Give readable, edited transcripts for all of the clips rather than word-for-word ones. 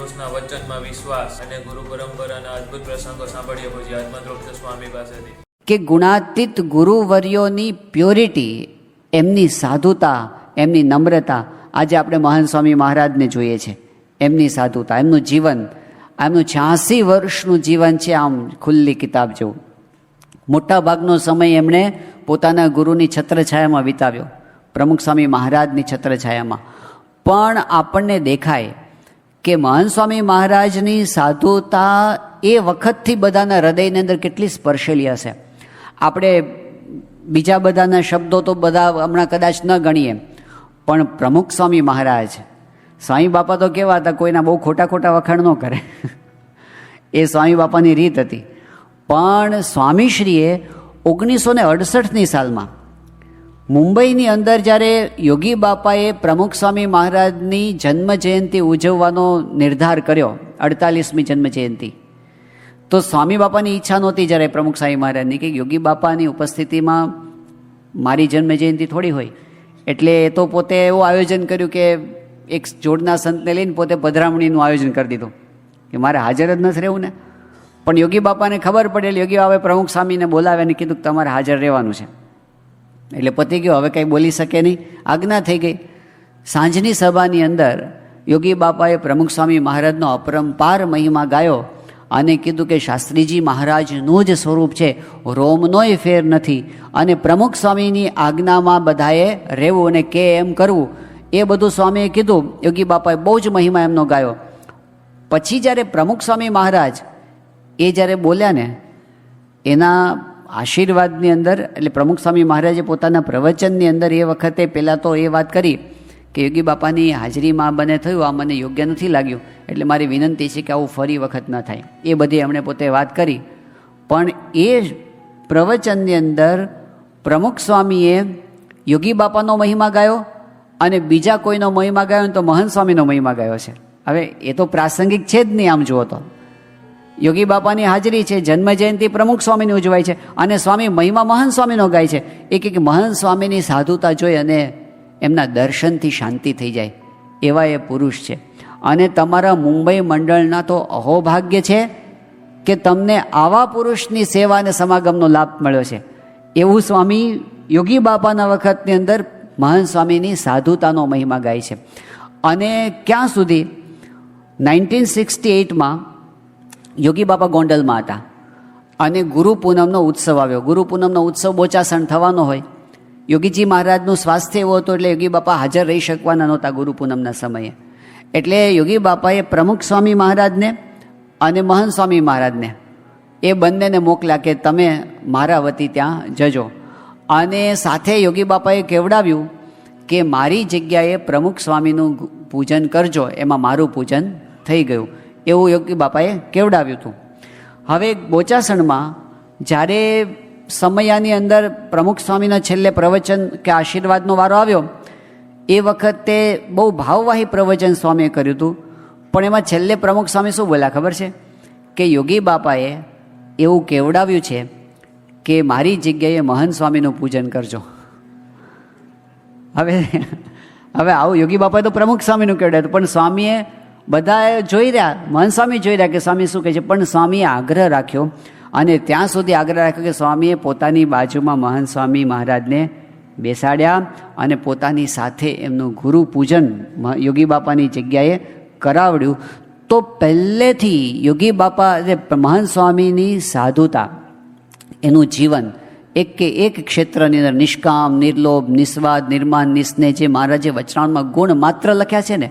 મહાપુરુષના વચનમાં વિશ્વાસ અને ગુરુ પરંપરાના અદ્ભુત પ્રસંગો સાંભળીએ પછી આત્મદ્રોક્ષ સ્વામી પાસેથી કે ગુણાતીત ગુરુવર્યોની પ્યોરિટી, એમની સાધુતા, એમની નમ્રતા, આજે આપણે મહાન સ્વામી મહારાજને જોઈએ છે. એમની સાધુતા, એમનું જીવન, એમનું 86 વર્ષનું જીવન છે, આમ ખુલ્લી કિતાબ જેવું. મોટા ભાગનો સમય એમણે પોતાના ગુરુની છત્રછાયામાં વિતાવ્યો, પ્રમુખ સ્વામી મહારાજની છત્રછાયામાં. પણ આપણને દેખાય કે મહાન સ્વામી મહારાજની સાધુતા એ વખતથી બધાના હૃદયની અંદર કેટલી સ્પર્શેલી હશે. આપણે બીજા બધાના શબ્દો તો બધા હમણાં કદાચ ન ગણીએ, પણ પ્રમુખ સ્વામી મહારાજ, સ્વામી બાપા તો કેવા હતા, કોઈના બહુ ખોટા ખોટા વખાણ ન કરે. એ સ્વામી બાપાની રીત હતી. પણ સ્વામીશ્રીએ 1968ની સાલમાં મુંબઈની અંદર જ્યારે યોગી બાપાએ પ્રમુખ સ્વામી મહારાજની જન્મ જયંતિ ઉજવવાનો નિર્ધાર કર્યો, 48મી જન્મ જયંતિ, તો સ્વામી બાપાની ઈચ્છા નહોતી જ્યારે પ્રમુખ સ્વામી મહારાજની કે યોગી બાપાની ઉપસ્થિતિમાં મારી જન્મ જયંતિ થોડી હોય. એટલે એ તો પોતે એવું આયોજન કર્યું કે એક જોડના સંતને લઈને પોતે પધરામણીનું આયોજન કરી દીધું કે મારે હાજર જ નથી રહેવું ને. પણ યોગી બાપાને ખબર પડેલી, યોગી બાપાએ પ્રમુખ સ્વામીને બોલાવ્યા અને કીધું કે તમારે હાજર રહેવાનું છે. એટલે પતી ગયો, હવે કંઈ બોલી શકે નહીં, આજ્ઞા થઈ ગઈ. સાંજની સભાની અંદર યોગી બાપાએ પ્રમુખ સ્વામી મહારાજનો અપરંપાર મહિમા ગાયો અને કીધું કે શાસ્ત્રીજી મહારાજનું જ સ્વરૂપ છે, રોમનોય ફેર નથી, અને પ્રમુખ સ્વામીની આજ્ઞામાં બધાએ રહેવું અને કે એમ કરવું, એ બધું સ્વામીએ કીધું. યોગી બાપાએ બહુ જ મહિમા એમનો ગાયો. પછી જ્યારે પ્રમુખ સ્વામી મહારાજ એ જ્યારે બોલ્યા ને, એના આશીર્વાદની અંદર, એટલે પ્રમુખ સ્વામી મહારાજે પોતાના પ્રવચનની અંદર એ વખતે પહેલાં તો એ વાત કરી કે યોગી બાપાની હાજરીમાં બને થયું, આ મને યોગ્ય નથી લાગ્યું, એટલે મારી વિનંતી છે કે આવું ફરી વખત ન થાય. એ બધી એમણે પોતે વાત કરી. પણ એ પ્રવચનની અંદર પ્રમુખ સ્વામીએ યોગી બાપાનો મહિમા ગાયો અને બીજા કોઈનો મહિમા ગાયો તો મહંત સ્વામીનો મહિમા ગાયો છે. હવે એ તો પ્રાસંગિક છે જ નહીં. આમ જુઓ તો યોગી બાપાની હાજરી છે, જન્મ જયંતિ પ્રમુખ સ્વામીની ઉજવાય છે અને સ્વામી મહિમા મહંત સ્વામીનો ગાય છે. એક મહંત સ્વામીની સાધુતા જોઈ અને એમના દર્શનથી શાંતિ થઈ જાય એવા એ પુરુષ છે. અને તમારા મુંબઈ મંડળના તો અહોભાગ્ય છે કે તમને આવા પુરુષની સેવા અને સમાગમનો લાભ મળ્યો છે. એવું સ્વામી યોગી બાપાના વખતની અંદર મહંત સ્વામીની સાધુતાનો મહિમા ગાય છે. અને ક્યાં સુધી 1968માં યોગી બાપા ગોંડલમાં હતા અને ગુરુ પૂનમનો ઉત્સવ આવ્યો. ગુરુ પૂનમનો ઉત્સવ બોચાસણ થવાનો હોય. યોગીજી મહારાજનું સ્વાસ્થ્ય એવું હતું એટલે યોગી બાપા હાજર રહી શકવાના નહોતા ગુરુ પૂનમના સમયે. એટલે યોગી બાપાએ પ્રમુખ સ્વામી મહારાજને અને મહંત સ્વામી મહારાજને એ બંનેને મોકલ્યા કે તમે મારા વતી ત્યાં જજો. અને સાથે યોગી બાપાએ કેવડાવ્યું કે મારી જગ્યાએ પ્રમુખ સ્વામીનું પૂજન કરજો, એમાં મારું પૂજન થઈ ગયું, એવું યોગી બાપાએ કેવડાવ્યું હતું. હવે બોચાસણમાં જ્યારે સમયાની અંદર પ્રમુખ સ્વામીના છેલ્લે પ્રવચન કે આશીર્વાદનો વારો આવ્યો, એ વખતે બહુ ભાવવાહી પ્રવચન સ્વામીએ કર્યું હતું. પણ એમાં છેલ્લે પ્રમુખ સ્વામી શું બોલ્યા ખબર છે? કે યોગી બાપાએ એવું કેવડાવ્યું છે કે મારી જગ્યાએ મહંત સ્વામીનું પૂજન કરજો. હવે આવું યોગી બાપાએ તો પ્રમુખ સ્વામીનું કેવડાવ્યું, પણ સ્વામીએ બધાએ જોઈ રહ્યા, મહંત સ્વામી જોઈ રહ્યા કે સ્વામી શું કહે છે, પણ સ્વામીએ આગ્રહ રાખ્યો અને ત્યાં સુધી આગ્રહ રાખ્યો કે સ્વામીએ પોતાની બાજુમાં મહંત સ્વામી મહારાજને બેસાડ્યા અને પોતાની સાથે એમનું ગુરુ પૂજન યોગી બાપાની જગ્યાએ કરાવડ્યું. તો પહેલેથી યોગી બાપા મહંત સ્વામીની સાધુતા, એનું જીવન એક કે એક ક્ષેત્રની અંદર નિષ્કામ, નિર્લોભ, નિસ્વાદ, નિર્માન, નિસ્નેહ, જે મહારાજે વચનામાં ગુણ માત્ર લખ્યા છે ને,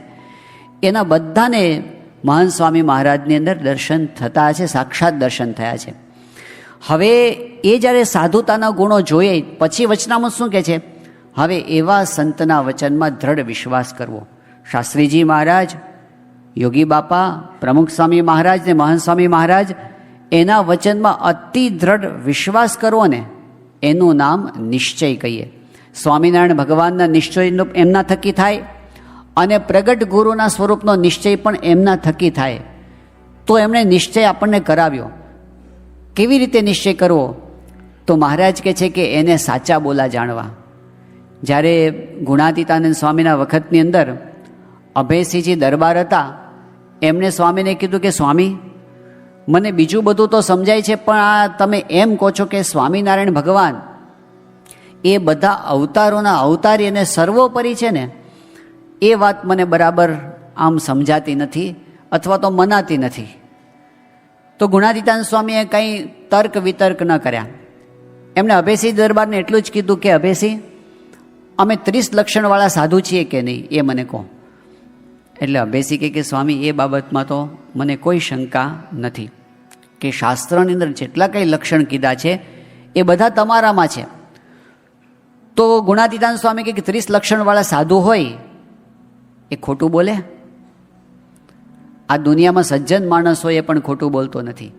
એના બધાને મહંત સ્વામી મહારાજની અંદર દર્શન થતા છે, સાક્ષાત દર્શન થયા છે. હવે એ જ્યારે સાધુતાના ગુણો જોઈએ પછી વચનામાં શું કહે છે? હવે એવા સંતના વચનમાં દ્રઢ વિશ્વાસ કરવો. શાસ્ત્રીજી મહારાજ, યોગી બાપા, પ્રમુખ સ્વામી મહારાજ ને મહંત સ્વામી મહારાજ, એના વચનમાં અતિ દ્રઢ વિશ્વાસ કરવો ને એનું નામ નિશ્ચય કહીએ. સ્વામિનારાયણ ભગવાનના નિશ્ચય એમના થકી થાય અને પ્રગટ ગુરુના સ્વરૂપનો નિશ્ચય પણ એમના થકી થાય. તો એમણે નિશ્ચય આપણને કરાવ્યો. કેવી રીતે નિશ્ચય કરવો? તો મહારાજ કહે છે કે એને સાચા બોલા જાણવા. જ્યારે ગુણાતીતાનંદ સ્વામીના વખતની અંદર અભયસિંહજી દરબાર હતા એમણે સ્વામીને કીધું કે સ્વામી, મને બીજું બધું તો સમજાય છે, પણ આ તમે એમ કહો છો કે સ્વામિનારાયણ ભગવાન એ બધા અવતારોના અવતારી અને સર્વોપરી છે ને, એ વાત મને બરાબર આમ સમજાતી નથી અથવા તો મનાતી નથી. તો ગુણાતીતાનંદ સ્વામીએ કંઈ તર્ક વિતર્ક ન કર્યા. એમણે અભયસિંહ દરબારને એટલું જ કીધું કે અભયસિંહ, અમે 30 લક્ષણવાળા સાધુ છીએ કે નહીં એ મને કહો. એટલે અભયસિંહ કહે કે સ્વામી, એ બાબતમાં તો મને કોઈ શંકા નથી કે શાસ્ત્રની અંદર જેટલા કંઈ લક્ષણ કીધા છે એ બધા તમારામાં છે. તો ગુણાતીતાનંદ સ્વામી કહે કે 30 લક્ષણવાળા સાધુ હોય એ ખોટું બોલે? આ દુનિયામાં સજ્જન માણસ હોય એ પણ ખોટું બોલતો નથી,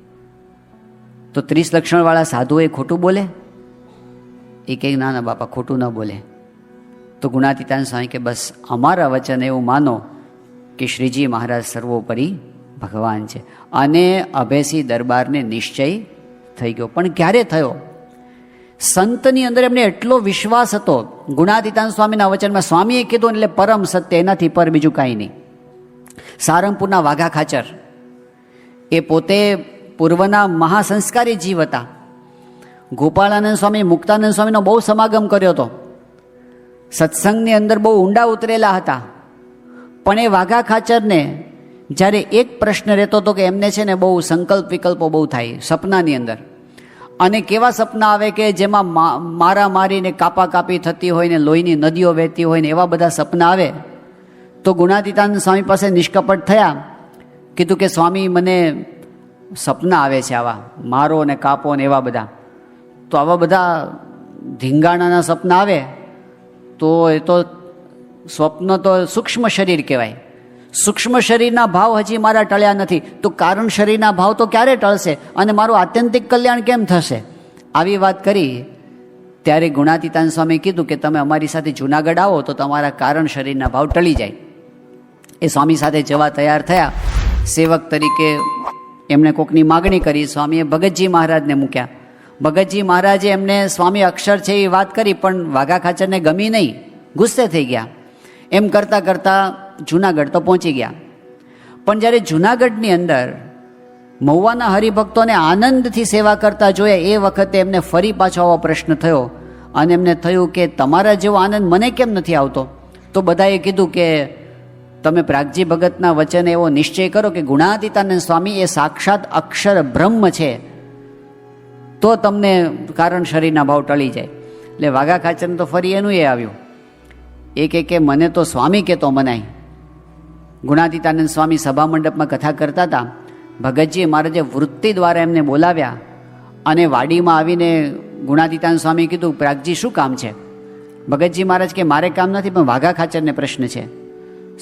તો 30 લક્ષણવાળા સાધુ એ ખોટું બોલે? એ કહે ના ના બાપા, ખોટું ન બોલે. તો ગુણાતીતાનંદ સ્વામી કે બસ અમારા વચન એવું માનો કે શ્રીજી મહારાજ સર્વોપરી ભગવાન છે. અને અભયસિંહ દરબારને નિશ્ચય થઈ ગયો. પણ ક્યારે થયો? સંતની અંદર એમને એટલો વિશ્વાસ હતો ગુણાતીતાનંદ સ્વામીના વચનમાં. સ્વામીએ કીધું એટલે પરમ સત્ય, એનાથી પર બીજું કાંઈ નહીં. સારંગપુરના વાઘા ખાચર એ પોતે પૂર્વના મહાસંસ્કારી જીવ હતા. ગોપાળાનંદ સ્વામી, મુક્તાનંદ સ્વામીનો બહુ સમાગમ કર્યો હતો, સત્સંગની અંદર બહુ ઊંડા ઉતરેલા હતા. પણ એ વાઘા ખાચરને જ્યારે એક પ્રશ્ન રહેતો હતો કે એમને છે ને બહુ સંકલ્પ વિકલ્પો બહુ થાય સપનાની અંદર, અને કેવા સપના આવે કે જેમાં મારા મારીને કાપા કાપી થતી હોય ને લોહીની નદીઓ વહેતી હોય ને એવા બધા સપના આવે. તો ગુણાતીતાનંદ સ્વામી પાસે નિષ્કપટ થયા, કીધું કે સ્વામી, મને સપના આવે છે આવા મારો ને કાપો ને એવા બધા. તો આવા બધા ધીંગાણાના સપના આવે તો એ તો સ્વપ્ન તો સૂક્ષ્મ શરીર કહેવાય. સૂક્ષ્મ શરીરના ભાવ હજી મારા ટળ્યા નથી, તો કારણ શરીરના ભાવ તો ક્યારે ટળશે અને મારું આત્યંતિક કલ્યાણ કેમ થશે? આવી વાત કરી ત્યારે ગુણાતીતાનંદ સ્વામી કીધું કે તમે અમારી સાથે જૂનાગઢ આવો તો તમારા કારણ શરીરના ભાવ ટળી જાય. એ સ્વામી સાથે જવા તૈયાર થયા. સેવક તરીકે એમણે કોકની માગણી કરી. સ્વામીએ ભગતજી મહારાજને મૂક્યા. ભગતજી મહારાજે એમને સ્વામી અક્ષર છે એ વાત કરી, પણ વાઘા ખાચરને ગમી નહીં, ગુસ્સે થઈ ગયા. એમ કરતાં કરતાં જૂનાગઢ તો પહોંચી ગયા. પણ જ્યારે જૂનાગઢની અંદર મહુવાના હરિભક્તોને આનંદથી સેવા કરતા જોયા એ વખતે એમને ફરી પાછો આવો પ્રશ્ન થયો અને એમને થયું કે તમારા જેવો આનંદ મને કેમ નથી આવતો? તો બધાએ કીધું કે તમે પ્રાગજી ભગતના વચને એવો નિશ્ચય કરો કે ગુણાતીતાનંદ સ્વામી એ સાક્ષાત અક્ષર બ્રહ્મ છે, તો તમને કારણ શરીરના ભાવ ટળી જાય. એટલે વાઘા ખાચરને તો ફરી એનું એ આવ્યું. એ કે મને તો સ્વામી કહેતો મનાય. ગુણાતીતાનંદ સ્વામી સભા મંડપમાં કથા કરતા હતા. ભગતજી મહારાજે વૃત્તિ દ્વારા એમને બોલાવ્યા અને વાડીમાં આવીને ગુણાતીતાનંદ સ્વામી કીધું, પ્રાગજી શું કામ છે? ભગતજી મહારાજ કે મારે કામ નથી, પણ વાઘા ખાચરને પ્રશ્ન છે.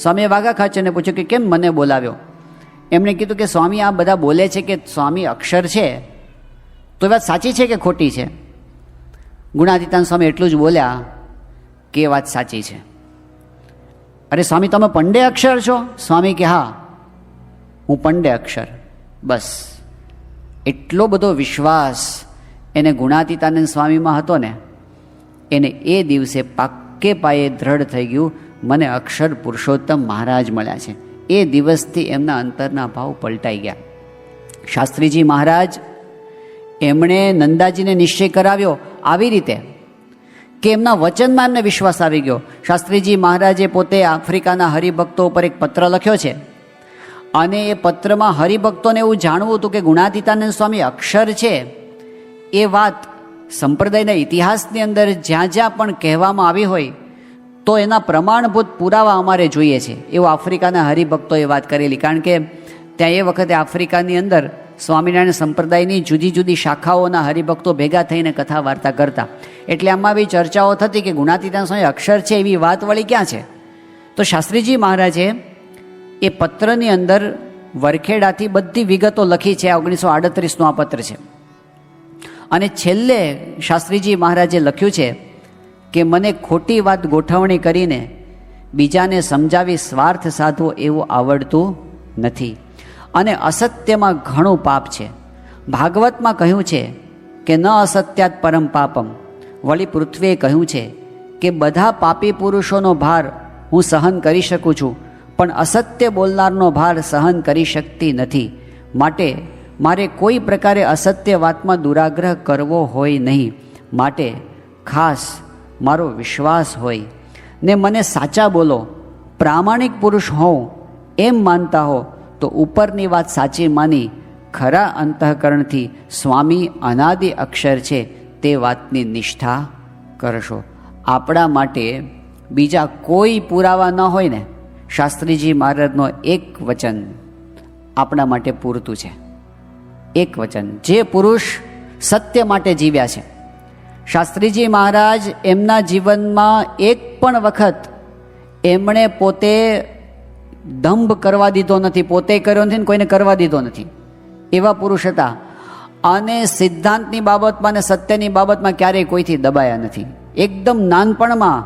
સ્વામીએ વાઘા ખાચરને પૂછ્યું કે કેમ મને બોલાવ્યો? એમણે કીધું કે સ્વામી આ બધા બોલે છે કે સ્વામી અક્ષર છે, તો એ વાત સાચી છે કે ખોટી છે? ગુણાતીતાનંદ સ્વામી એટલું જ બોલ્યા કે એ વાત સાચી છે. અરે સ્વામી, તમે પંડે અક્ષર છો? સ્વામી કે હા, હું પંડે અક્ષર. બસ એટલો બધો વિશ્વાસ એને ગુણાતીતાનંદ સ્વામીમાં હતો ને, એને એ દિવસે પાક્કે પાયે દ્રઢ થઈ ગયું, મને અક્ષર પુરુષોત્તમ મહારાજ મળ્યા છે. એ દિવસથી એમના અંતરના ભાવ પલટાઈ ગયા. શાસ્ત્રીજી મહારાજ એમણે નંદાજીને નિશ્ચય કરાવ્યો આવી રીતે કે એમના વચનમાં એમને વિશ્વાસ આવી ગયો. શાસ્ત્રીજી મહારાજે પોતે આફ્રિકાના હરિભક્તો ઉપર એક પત્ર લખ્યો છે અને એ પત્રમાં હરિભક્તોને એવું જાણવું હતું કે ગુણાતીતાનંદ સ્વામી અક્ષર છે. એ વાત સંપ્રદાયના ઇતિહાસની અંદર જ્યાં જ્યાં પણ કહેવામાં આવી હોય તો એના પ્રમાણભૂત પુરાવા અમારે જોઈએ છે. એવું આફ્રિકાના હરિભક્તોએ વાત કરેલી, કારણ કે ત્યાં એ વખતે આફ્રિકાની અંદર સ્વામિનારાયણ સંપ્રદાયની જુદી જુદી શાખાઓના હરિભક્તો ભેગા થઈને કથા વાર્તા કરતા. એટલે આમાં બી ચર્ચાઓ થતી કે ગુણાતીતાનંદ સ્વામી અક્ષર છે એવી વાત વળી ક્યાં છે? તો શાસ્ત્રીજી મહારાજે એ પત્રની અંદર વરખેડાથી બધી વિગતો લખી છે. 1938નું આ પત્ર છે. અને છેલ્લે શાસ્ત્રીજી મહારાજે લખ્યું છે કે મને ખોટી વાત ગોઠવણી કરીને બીજાને સમજાવી સ્વાર્થ સાધવો એવું આવડતું નથી અને અસત્યમાં ઘણું પાપ છે. ભાગવતમાં કહ્યું છે કે ન અસત્યાત પરમ પાપમ. વળી પૃથ્વીએ કહ્યું છે કે બધા પાપી પુરુષોનો ભાર હું સહન કરી શકું છું, પણ અસત્ય બોલનારનો ભાર સહન કરી શકતી નથી. માટે મારે કોઈ પ્રકારે અસત્ય વાતમાં દુરાગ્રહ કરવો હોય નહીં. માટે ખાસ મારો વિશ્વાસ હોય ને મને સાચા બોલો, પ્રામાણિક પુરુષ હોઉં એમ માનતા હો તો ઉપરની વાત સાચી માની ખરા અંતઃકરણથી સ્વામી અનાદિ અક્ષર છે તે વાતની નિષ્ઠા કરશો. આપણા માટે બીજા કોઈ પુરાવા ન હોય ને, શાસ્ત્રીજી મહારાજનો એક વચન આપણા માટે પૂરતું છે. એક વચન, જે પુરુષ સત્ય માટે જીવ્યા છે. શાસ્ત્રીજી મહારાજ એમના જીવનમાં એક પણ વખત એમણે પોતે દંભ કરવા દીધો નથી, પોતે કર્યો નથી ને કોઈને કરવા દીધો નથી. એવા પુરુષ હતા અને સિદ્ધાંતની બાબતમાં અને સત્યની બાબતમાં ક્યારેય કોઈથી દબાયા નથી. એકદમ નાનપણમાં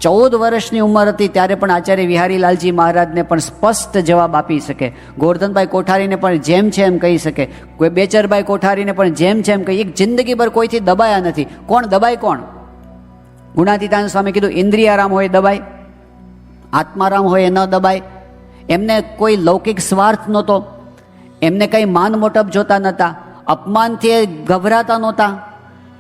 14 વર્ષની ઉંમર હતી ત્યારે પણ આચાર્ય વિહારીલાલજી મહારાજને પણ સ્પષ્ટ જવાબ આપી શકે. ગોરધનભાઈ કોઠારીને પણ જેમ છે એમ કહી શકે. કોઈ બેચરભાઈ કોઠારીને પણ જેમ છે એમ કહી. એક જિંદગીભર કોઈથી દબાયા નથી. કોણ દબાય? કોણ? ગુણાતીતાનંદ સ્વામી કીધું, ઇન્દ્રિયારામ હોય દબાય, આત્મારામ હોય એ ન દબાય. એમને કોઈ લૌકિક સ્વાર્થ નહોતો, એમને કંઈ માન મોટપ જોતા નહોતા, અપમાનથી એ ગભરાતા નહોતા,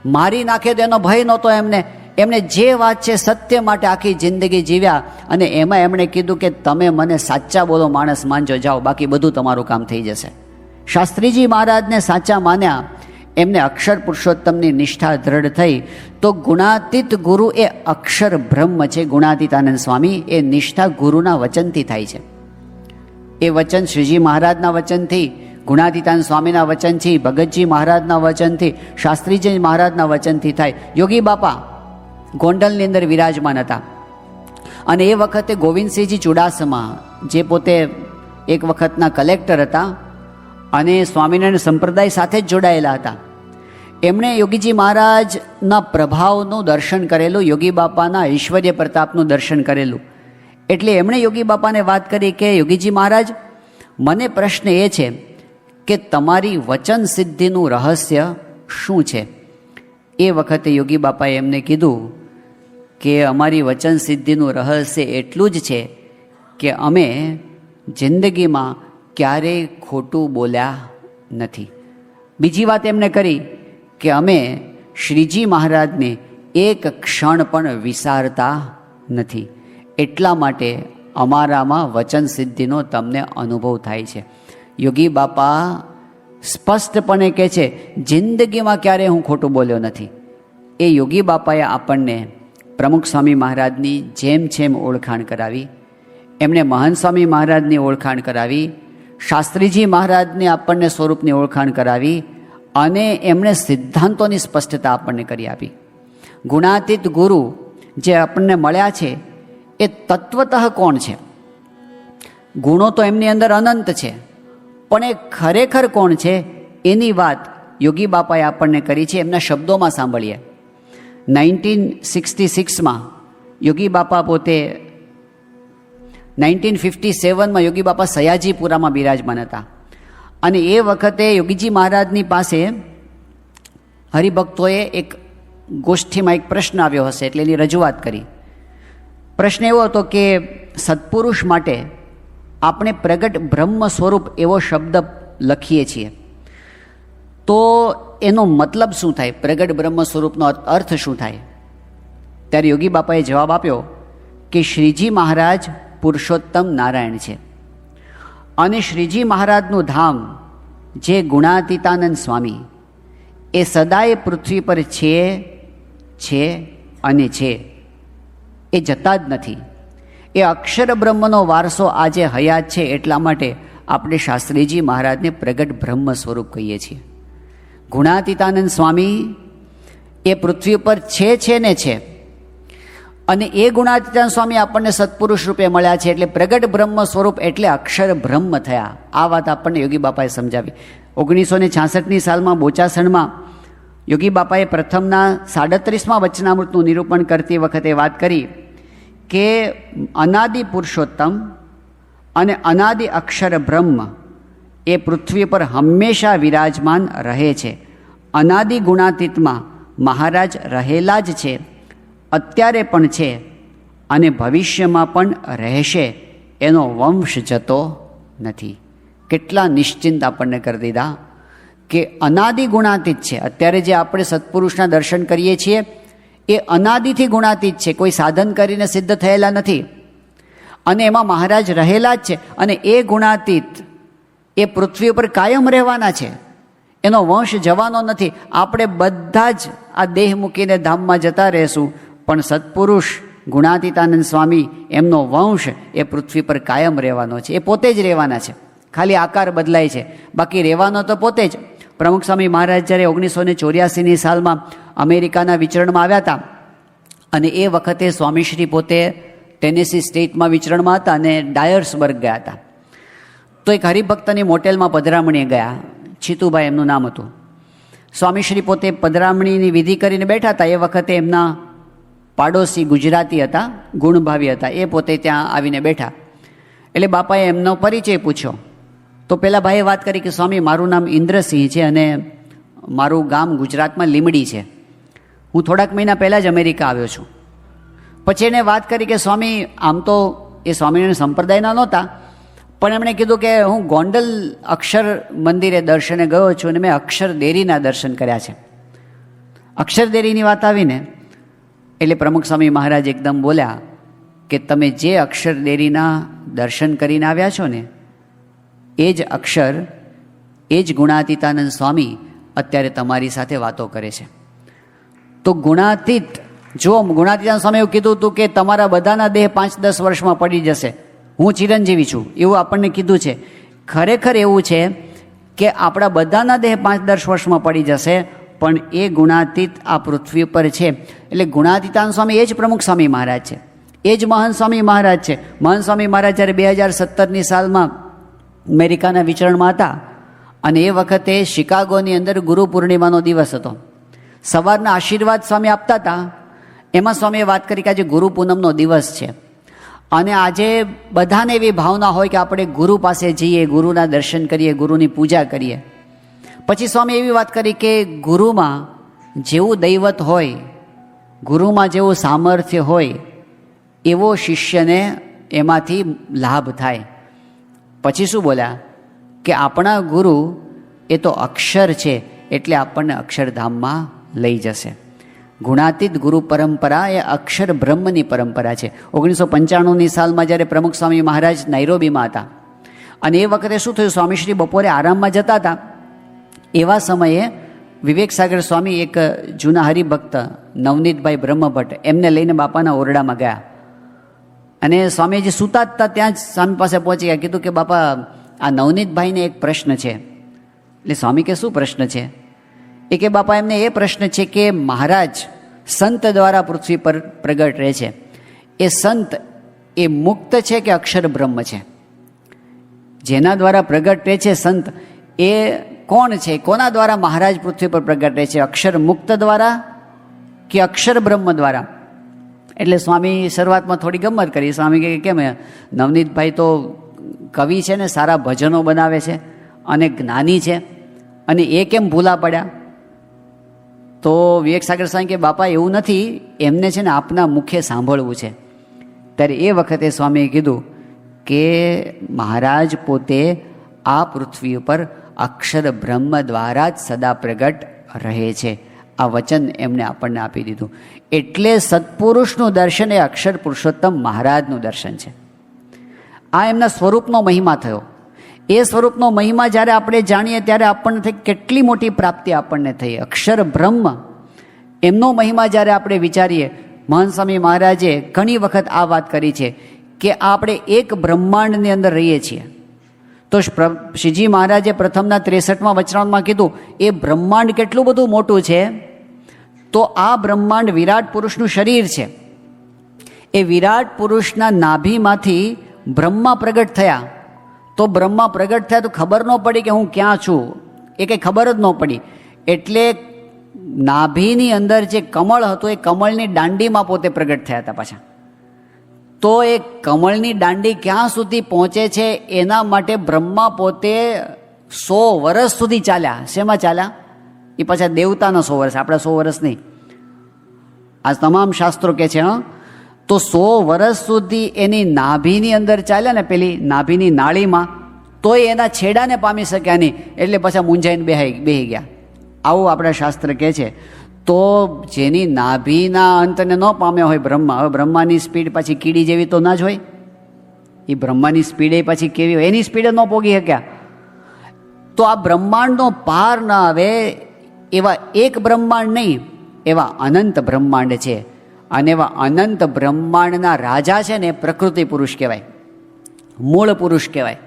મારી નાખે તો એનો ભય નહોતો એમને. એમણે જે વાત છે સત્ય માટે આખી જિંદગી જીવ્યા અને એમાં એમણે કીધું કે તમે મને સાચા બોલો, માણસ માનજો, જાઓ, બાકી બધું તમારું કામ થઈ જશે. શાસ્ત્રીજી મહારાજને સાચા માન્યા, એમને અક્ષર પુરુષોત્તમની નિષ્ઠા દ્રઢ થઈ. તો ગુણાતીત ગુરુ એ અક્ષર બ્રહ્મ છે. ગુણાતીતાનંદ સ્વામી એ નિષ્ઠા ગુરુના વચનથી થાય છે. એ વચન શ્રીજી મહારાજના વચનથી, ગુણાતીતાનંદ સ્વામીના વચનથી, ભગતજી મહારાજના વચનથી, શાસ્ત્રીજી મહારાજના વચનથી થાય. યોગી બાપા ગોંડલની અંદર વિરાજમાન હતા અને એ વખતે ગોવિંદસિંહજી ચુડાસમા, જે પોતે એક વખતના કલેક્ટર હતા અને સ્વામિનારાયણ સંપ્રદાય સાથે જ જોડાયેલા હતા, એમણે યોગીજી મહારાજના પ્રભાવનું દર્શન કરેલું, યોગી બાપાના ઐશ્વર્ય પ્રતાપનું દર્શન કરેલું. એટલે એમણે યોગી બાપાને વાત કરી કે યોગીજી મહારાજ, મને પ્રશ્ન એ છે કે તમારી વચન સિદ્ધિનું રહસ્ય શું છે? એ વખતે યોગી બાપાએ એમને કીધું કે અમારી વચન સિદ્ધિનું રહસ્ય એટલું જ છે કે અમે જિંદગીમાં ક્યારેય ખોટું બોલ્યા નથી. બીજી વાત એમને કરી કે અમે શ્રીજી મહારાજને એક ક્ષણ પણ વિસારતા નથી. એટલા માટે અમારામાં વચન સિદ્ધિનો તમને અનુભવ થાય છે. યોગી બાપા સ્પષ્ટપણે કહે છે, જિંદગીમાં ક્યારેય હું ખોટું બોલ્યો નથી. એ યોગી બાપાએ આપણને પ્રમુખ સ્વામી મહારાજની જેમ જેમ ઓળખાણ કરાવી, એમણે મહંત સ્વામી મહારાજની ઓળખાણ કરાવી, શાસ્ત્રીજી મહારાજને આપણને સ્વરૂપની ઓળખાણ કરાવી અને એમણે સિદ્ધાંતોની સ્પષ્ટતા આપણને કરી આપી. ગુણાતીત ગુરુ જે આપણને મળ્યા છે એ તત્વતઃ કોણ છે? ગુણો તો એમની અંદર અનંત છે, પણ એ ખરેખર કોણ છે એની વાત યોગી બાપાએ આપણને કરી છે. એમના શબ્દોમાં સાંભળીએ. 1966માં યોગી બાપા પોતે 1957માં યોગી બાપા સયાજીપુરામાં બિરાજમાન હતા અને એ વખતે યોગીજી મહારાજની પાસે હરિભક્તોએ એક ગોષ્ઠીમાં એક પ્રશ્ન આવ્યો હશે એટલે એની રજૂઆત કરી. પ્રશ્ન એવો હતો કે સત્પુરુષ માટે આપણે પ્રગટ બ્રહ્મ સ્વરૂપ એવો શબ્દ લખીએ છીએ તો એનો મતલબ શું થાય? પ્રગટ બ્રહ્મ સ્વરૂપનો અર્થ શું થાય? ત્યારે યોગી બાપાએ જવાબ આપ્યો કે શ્રીજી મહારાજ પુરુષોત્તમ નારાયણ છે અને શ્રીજી મહારાજનું ધામ જે ગુણાતીતાનંદ સ્વામી એ સદાય પૃથ્વી પર છે અને છે, એ જતા જ નથી. એ અક્ષર બ્રહ્મનો વારસો આજે હયાત છે. એટલા માટે આપણે શાસ્ત્રીજી મહારાજને પ્રગટ બ્રહ્મ સ્વરૂપ કહીએ છીએ. ગુણાતીતાનંદ સ્વામી એ પૃથ્વી પર છે ને છે અને એ ગુણાતીતાનંદ સ્વામી આપણને સત્પુરુષ રૂપે મળ્યા છે એટલે પ્રગટ બ્રહ્મ સ્વરૂપ એટલે અક્ષર બ્રહ્મ થયા. આ વાત આપણને યોગી બાપાએ સમજાવી. 1966ની સાલમાં બોચાસણમાં યોગી બાપાએ પ્રથમના 37મા વચનામૃતનું નિરૂપણ કરતી વખતે વાત કરી કે અનાદિ પુરુષોત્તમ અને અનાદિ અક્ષર બ્રહ્મ એ પૃથ્વી પર હંમેશા વિરાજમાન રહે છે. અનાદિ ગુણાતીતમાં મહારાજ રહેલા જ છે, અત્યારે પણ છે અને ભવિષ્યમાં પણ રહેશે એનો વંશ જતો નથી. કેટલા નિશ્ચિંત આપણને કરી દીધા કે અનાદિ ગુણાતીત છે. અત્યારે જે આપણે સત્પુરુષના દર્શન કરીએ છીએ એ અનાદિથી ગુણાતીત છે, કોઈ સાધન કરીને સિદ્ધ થયેલા નથી, અને એમાં મહારાજ રહેલા જ છે. અને એ ગુણાતીત એ પૃથ્વી ઉપર કાયમ રહેવાના છે, એનો વંશ જવાનો નથી. આપણે બધા જ આ દેહ મૂકીને ધામમાં જતા રહેશું, પણ સત્પુરુષ ગુણાતીતાનંદ સ્વામી એમનો વંશ એ પૃથ્વી પર કાયમ રહેવાનો છે. એ પોતે જ રહેવાના છે, ખાલી આકાર બદલાય છે, બાકી રહેવાનો તો પોતે જ. પ્રમુખ સ્વામી મહારાજ જ્યારે 1984ની સાલમાં અમેરિકાના વિચરણમાં આવ્યા હતા, અને એ વખતે સ્વામીશ્રી પોતે ટેનેસી સ્ટેટમાં વિચરણમાં હતા અને ડાયર્સબર્ગ ગયા હતા. તો એક હરિભક્તની મોટેલમાં પધરામણીએ ગયા, છીતુભાઈ એમનું નામ હતું. સ્વામીશ્રી પોતે પધરામણીની વિધિ કરીને બેઠા હતા. એ વખતે એમના પાડોશી ગુજરાતી હતા, ગુણભાવી હતા, એ પોતે ત્યાં આવીને બેઠા. એટલે બાપાએ એમનો પરિચય પૂછ્યો. તો પેલા ભાઈએ વાત કરી કે સ્વામી, મારું નામ ઇન્દ્રસિંહ છે અને મારું ગામ ગુજરાતમાં લીમડી છે. હું થોડાક મહિના પહેલાં જ અમેરિકા આવ્યો છું. પછી એણે વાત કરી કે સ્વામી, આમ તો એ સ્વામિનારાયણ સંપ્રદાયના નહોતા, પણ એમણે કીધું કે હું ગોંડલ અક્ષર મંદિરે દર્શને ગયો છું અને મેં અક્ષરદેરીના દર્શન કર્યા છે. અક્ષરદેરીની વાત આવીને એટલે પ્રમુખ સ્વામી મહારાજ એકદમ બોલ્યા કે તમે જે અક્ષરદેરીના દર્શન કરીને આવ્યા છો ને, એ જ અક્ષર, એ જ ગુણાતીતાનંદ સ્વામી અત્યારે તમારી સાથે વાતો કરે છે. તો ગુણાતીત, જો ગુણાતીતાનંદ સ્વામી એવું કીધું હતું કે તમારા બધાના દેહ 5-10 વર્ષમાં પડી જશે, હું ચિરંજીવી છું, એવું આપણને કીધું છે. ખરેખર એવું છે કે આપણા બધાના દેહ 5-10 વર્ષમાં પડી જશે, પણ એ ગુણાતીત આ પૃથ્વી પર છે. એટલે ગુણાતીતાનંદ સ્વામી એ જ પ્રમુખ સ્વામી મહારાજ છે, એ જ મહંત સ્વામી મહારાજ છે. મહંત સ્વામી મહારાજ જ્યારે 2017ની સાલમાં અમેરિકાના વિચરણમાં હતા, અને એ વખતે શિકાગોની અંદર ગુરુ પૂર્ણિમાનો દિવસ હતો. સવારના આશીર્વાદ સ્વામી આપતા હતા, એમાં સ્વામીએ વાત કરી કે આજે ગુરુ પૂનમનો દિવસ છે, અને આજે બધાને એવી ભાવના હોય કે આપણે ગુરુ પાસે જઈએ, ગુરુના દર્શન કરીએ, ગુરુની પૂજા કરીએ. પછી સ્વામી એવી વાત કરી કે ગુરુમાં જેવું દૈવત હોય, ગુરુમાં જેવું સામર્થ્ય હોય, એવો શિષ્યને એમાંથી લાભ થાય. પછી શું બોલ્યા કે આપણા ગુરુ એ તો અક્ષર છે, એટલે આપણને અક્ષરધામમાં લઈ જશે. ગુણાતીત ગુરુ પરંપરા એ અક્ષર બ્રહ્મની પરંપરા છે. 1995ની સાલમાં જ્યારે પ્રમુખ સ્વામી મહારાજ નાઇરોબીમાં હતા, અને એ વખતે શું થયું, સ્વામીશ્રી બપોરે આરામમાં જતા હતા, એવા સમયે વિવેક સાગર સ્વામી એક જૂના હરિભક્ત નવનીતભાઈ બ્રહ્મભટ્ટ એમને લઈને બાપાના ઓરડામાં ગયા. અને સ્વામીજી સૂતા હતા ત્યાં જ સ્વામી પાસે પહોંચી ગયા. કીધું કે બાપા, આ નવનીતભાઈને એક પ્રશ્ન છે. એટલે સ્વામી કે શું પ્રશ્ન છે? એ કે બાપા, એમને એ પ્રશ્ન છે કે મહારાજ સંત દ્વારા પૃથ્વી પર પ્રગટ રહે છે, એ સંત એ મુક્ત છે કે અક્ષર બ્રહ્મ છે? જેના દ્વારા પ્રગટ રહે છે સંત, એ કોણ છે? કોના દ્વારા મહારાજ પૃથ્વી પર પ્રગટ રહે છે? અક્ષર મુક્ત દ્વારા કે અક્ષર બ્રહ્મ દ્વારા? એટલે સ્વામી શરૂઆતમાં થોડી ગમત કરી. સ્વામી કહે કેમ, નવનીતભાઈ તો કવિ છે ને, સારા ભજનો બનાવે છે અને જ્ઞાની છે, અને એ કેમ ભૂલા પડ્યા? તો વિવેક સાગર સ્વામી કે બાપા એવું નથી, એમને છે ને આપના મુખે સાંભળવું છે. ત્યારે એ વખતે સ્વામીએ કીધું કે મહારાજ પોતે આ પૃથ્વી ઉપર અક્ષર બ્રહ્મ દ્વારા જ સદા પ્રગટ રહે છે. આ વચન એમને આપણને આપી દીધું. એટલે સત્પુરુષનું દર્શન એ અક્ષર પુરુષોત્તમ મહારાજનું દર્શન છે. આ એમના સ્વરૂપનો મહિમા થયો. એ સ્વરૂપનો મહિમા જ્યારે આપણે જાણીએ ત્યારે આપણને થઈ કેટલી મોટી પ્રાપ્તિ આપણને થઈ. અક્ષર બ્રહ્મ એમનો મહિમા જ્યારે આપણે વિચારીએ, મહંત સ્વામી મહારાજે ઘણી વખત આ વાત કરી છે કે આપણે એક બ્રહ્માંડની અંદર રહીએ છીએ. તો શ્રીજી મહારાજે પ્રથમના 63મા વચનામાં કીધું એ બ્રહ્માંડ કેટલું બધું મોટું છે. તો આ બ્રહ્માંડ વિરાટ પુરુષનું શરીર છે. એ વિરાટ પુરુષના નાભીમાંથી બ્રહ્મા પ્રગટ થયા. તો બ્રહ્મા પ્રગટ થયા તો ખબર ન પડી કે હું ક્યાં છું, એ કંઈ ખબર જ ન પડી. એટલે નાભીની અંદર જે કમળ હતું, એ કમળની દાંડીમાં પોતે પ્રગટ થયા હતા પાછા. તો એ કમળની દાંડી ક્યાં સુધી પહોંચે છે એના માટે બ્રહ્મા પોતે 100 વર્ષ સુધી ચાલ્યા. શેમાં ચાલ્યા? એ પાછા દેવતાના 100 વર્ષ, આપણા 100 વર્ષ નહીં. આ તમામ શાસ્ત્રો કે છે તો 100 વર્ષ સુધી એની નાભીની અંદર ચાલ્યા ને, પેલી નાભીની નાળીમાં, તોય એના છેડાને પામી શક્યા નહીં. એટલે પાછા મૂંઝાઈને બેહી ગયા. આવું આપણા શાસ્ત્ર કહે છે. તો જેની નાભીના અંતને ન પામ્યા હોય બ્રહ્મા, હવે બ્રહ્માની સ્પીડ પાછી કીડી જેવી તો ના જ હોય. એ બ્રહ્માની સ્પીડ એ પાછી કેવી હોય, એની સ્પીડે ન પોગી શક્યા. તો આ બ્રહ્માંડનો પાર ન આવે એવા એક બ્રહ્માંડ નહીં, એવા અનંત બ્રહ્માંડ છે. અને એવા અનંત બ્રહ્માંડના રાજા છે ને, પ્રકૃતિ પુરુષ કહેવાય, મૂળ પુરુષ કહેવાય.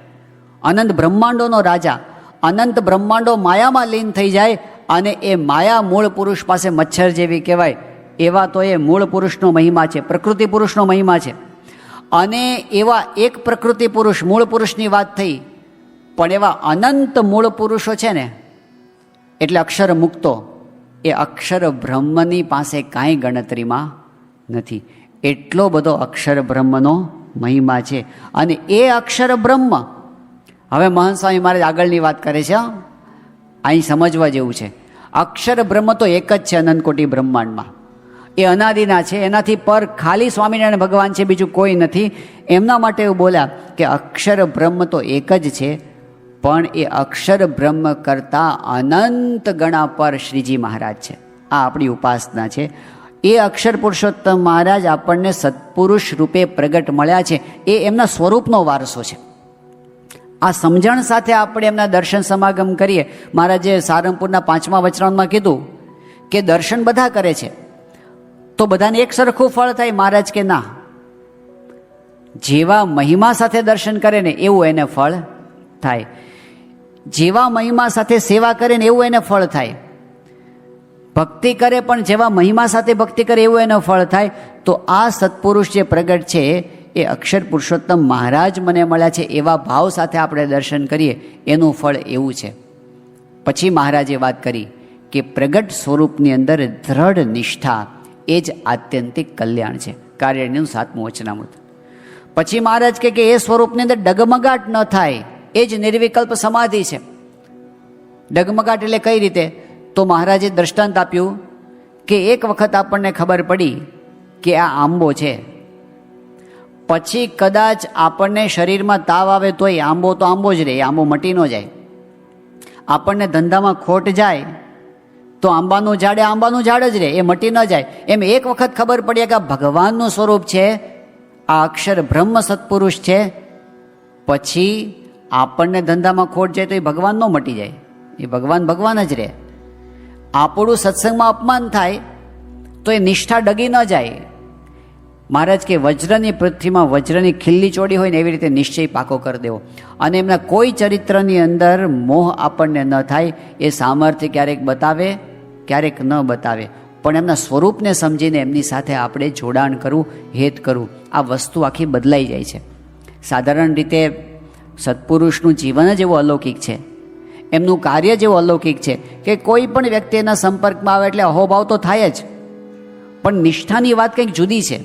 અનંત બ્રહ્માંડોનો રાજા. અનંત બ્રહ્માંડો માયામાં લીન થઈ જાય અને એ માયા મૂળ પુરુષ પાસે મચ્છર જેવી કહેવાય. એવા તો એ મૂળ પુરુષનો મહિમા છે, પ્રકૃતિ પુરુષનો મહિમા છે. અને એવા એક પ્રકૃતિ પુરુષ, મૂળ પુરુષની વાત થઈ, પણ એવા અનંત મૂળ પુરુષો છે ને, એટલે અક્ષર મુક્તો, એ અક્ષર બ્રહ્મની પાસે કાંઈ ગણતરીમાં નથી. એટલો બધો અક્ષર બ્રહ્મનો મહિમા છે. અને એ અક્ષર બ્રહ્મ, હવે મહંત સ્વામી મહારાજ આગળની વાત કરે છે, અહીં સમજવા જેવું છે. અક્ષર બ્રહ્મ તો એક જ છે અનંતકોટી બ્રહ્માંડમાં, એ અનાદિના છે, એનાથી પર ખાલી સ્વામિનારાયણ ભગવાન છે, બીજું કોઈ નથી. એમના માટે એવું બોલ્યા કે અક્ષર બ્રહ્મ તો એક જ છે, પણ એ અક્ષર બ્રહ્મ કરતાં અનંત ગણા પર શ્રીજી મહારાજ છે. આ આપણી ઉપાસના છે. એ અક્ષર પુરુષોત્તમ મહારાજ આપણને સત્પુરુષ રૂપે પ્રગટ મળ્યા છે. એ એમના સ્વરૂપનો વારસો છે. આ સમજણ સાથે આપણે એમના દર્શન સમાગમ કરીએ. મહારાજે સારંગપુરના 5મા વચનામૃતમાં કીધું કે દર્શન બધા કરે છે તો બધાને એક સરખું ફળ થાય. મહારાજ કે ના, જેવા મહિમા સાથે દર્શન કરે ને એવું એને ફળ થાય, જેવા મહિમા સાથે સેવા કરે ને એવું એને ફળ થાય, ભક્તિ કરે પણ જેવા મહિમા સાથે ભક્તિ કરે એવું એને ફળ થાય. તો આ સત્પુરુષ જે પ્રગટ છે એ અક્ષર પુરુષોત્તમ મહારાજ મને મળ્યા છે એવા ભાવ સાથે આપણે દર્શન કરીએ, એનું ફળ એવું છે. પછી મહારાજે વાત કરી કે પ્રગટ સ્વરૂપની અંદર દ્રઢ નિષ્ઠા એ જ આત્યંતિક કલ્યાણ છે. કાર્યનું 7મું વચનામૃત. પછી મહારાજ કે એ સ્વરૂપની અંદર ડગમગાટ ન થાય, એ જ નિર્વિકલ્પ સમાધિ છે. ડગમગાટ એટલે કઈ રીતે? તો મહારાજે દ્રષ્ટાંત આપ્યું કે એક વખત આપણને ખબર પડી કે આ આંબો છે, પછી કદાચ આપણને શરીરમાં તાવ આવે તોય આંબો તો આંબો જ રહે, આંબો મટી ન જાય. આપણને ધંધામાં ખોટ જાય તો આંબાનું ઝાડ આંબાનું ઝાડ જ રહે, એ મટી ન જાય. એમ એક વખત ખબર પડી કે આ ભગવાનનું સ્વરૂપ છે, આ અક્ષર બ્રહ્મ સત્પુરુષ છે, પછી આપણને ધંધામાં ખોટ જાય તો એ ભગવાન ન મટી જાય, એ ભગવાન ભગવાન જ રહે. આપણું સત્સંગમાં અપમાન થાય તો એ નિષ્ઠા ડગી ન જાય. મહારાજ કે વજ્રની પૃથ્વીમાં વજ્રની ખીલ્લી ચોડી હોય ને એવી રીતે નિશ્ચય પાકો કરી દેવો. અને એમના કોઈ ચરિત્રની અંદર મોહ આપણને ન થાય. એ સામર્થ્ય ક્યારેક બતાવે, ક્યારેક ન બતાવે, પણ એમના સ્વરૂપને સમજીને એમની સાથે આપણે જોડાણ કરવું, હેત કરવું, આ વસ્તુ આખી બદલાઈ જાય છે. સાધારણ રીતે સત્પુરુષનું જીવન જ એવું અલૌકિક છે, એમનું કાર્ય જેવું અલૌકિક છે કે કોઈ પણ વ્યક્તિ એના સંપર્કમાં આવે એટલે અહોભાવ તો થાય જ, પણ નિષ્ઠાની વાત કંઈક જુદી છે.